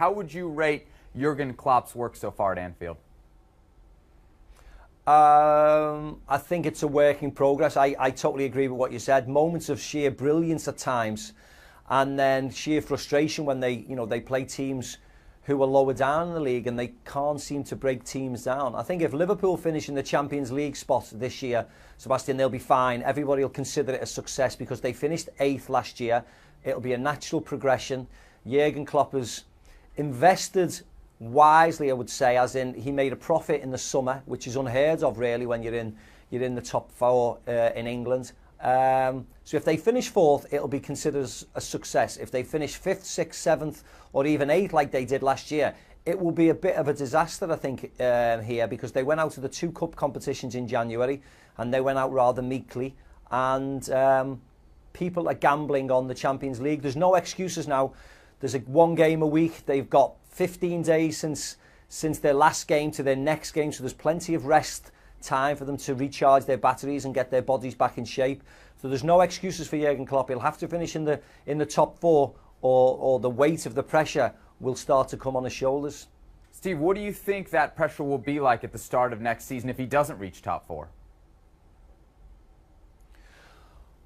How would you rate Jurgen Klopp's work so far at Anfield? I think it's a work in progress. I totally agree with what you said. Moments of sheer brilliance at times, and then sheer frustration when they play teams who are lower down in the league and they can't seem to break teams down. I think if Liverpool finish in the Champions League spot this year, Sebastian, they'll be fine. Everybody will consider it a success because they finished 8th last year. It'll be a natural progression. Jurgen Klopp has invested wisely, I would say, as in he made a profit in the summer, which is unheard of really when you're in the top 4 in England. So if they finish 4th, it'll be considered a success. If they finish 5th, 6th, 7th, or even 8th like they did last year, it will be a bit of a disaster, I think, here, because they went out to the 2 cup competitions in January and they went out rather meekly, and people are gambling on the Champions League. There's no excuses now. There's 1 game a week. They've got 15 days since their last game to their next game, so there's plenty of rest time for them to recharge their batteries and get their bodies back in shape. So there's no excuses for Jurgen Klopp. He'll have to finish in the top 4, or the weight of the pressure will start to come on his shoulders. Steve, what do you think that pressure will be like at the start of next season if he doesn't reach top 4?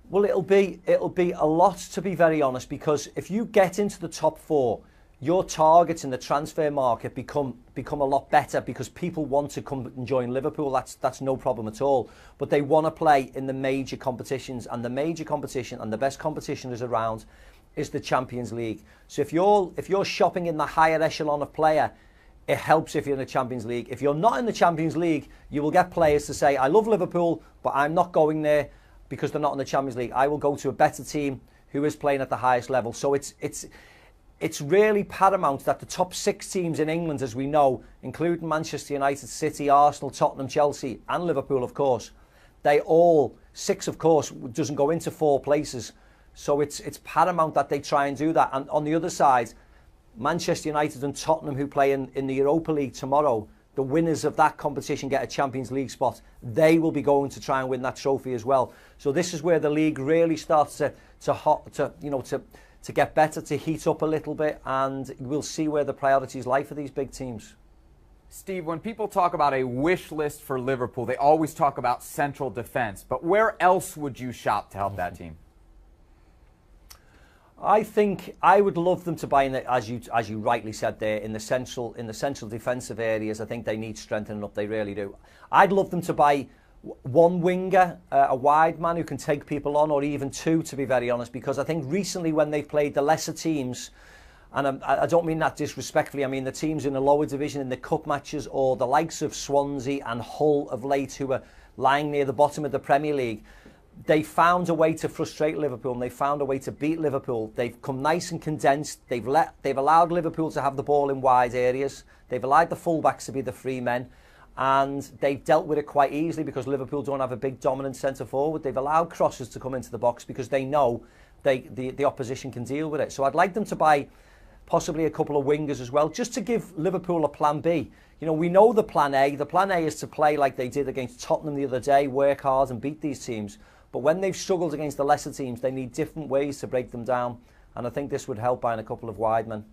Well, it'll be a lot, to be very honest, because if you get into the top 4, your targets in the transfer market become a lot better, because people want to come and join Liverpool. That's no problem at all. But they want to play in the major competitions, and the major competition and the best competition is around is the Champions League. So if you're shopping in the higher echelon of player, it helps if you're in the Champions League. If you're not in the Champions League, you will get players to say, I love Liverpool, but I'm not going there because they're not in the Champions League. I will go to a better team who is playing at the highest level. So it's really paramount that the top 6 teams in England, as we know, including Manchester United, City, Arsenal, Tottenham, Chelsea and Liverpool, of course, they all, 6 of course, doesn't go into 4 places. So it's paramount that they try and do that. And on the other side, Manchester United and Tottenham, who play in the Europa League tomorrow, the winners of that competition get a Champions League spot. They will be going to try and win that trophy as well. So this is where the league really starts to get better, to heat up a little bit, and we'll see where the priorities lie for these big teams. Steve, when people talk about a wish list for Liverpool, they always talk about central defense. But where else would you shop to help that team? I think I would love them to buy in the, as you rightly said there, in the central defensive areas. I think they need strengthening up. They really do. I'd love them to buy 1 winger, a wide man who can take people on, or even 2, to be very honest, because I think recently when they've played the lesser teams, and I don't mean that disrespectfully, I mean the teams in the lower division in the cup matches, or the likes of Swansea and Hull of late, who are lying near the bottom of the Premier League, they found a way to frustrate Liverpool, and they found a way to beat Liverpool. They've come nice and condensed. They've allowed Liverpool to have the ball in wide areas. They've allowed the fullbacks to be the free men, and they've dealt with it quite easily because Liverpool don't have a big dominant centre forward. They've allowed crosses to come into the box because they know the opposition can deal with it. So I'd like them to buy possibly a couple of wingers as well, just to give Liverpool a plan B. You know, we know the plan A. The plan A is to play like they did against Tottenham the other day, work hard and beat these teams. But when they've struggled against the lesser teams, they need different ways to break them down. And I think this would help buying a couple of wide men.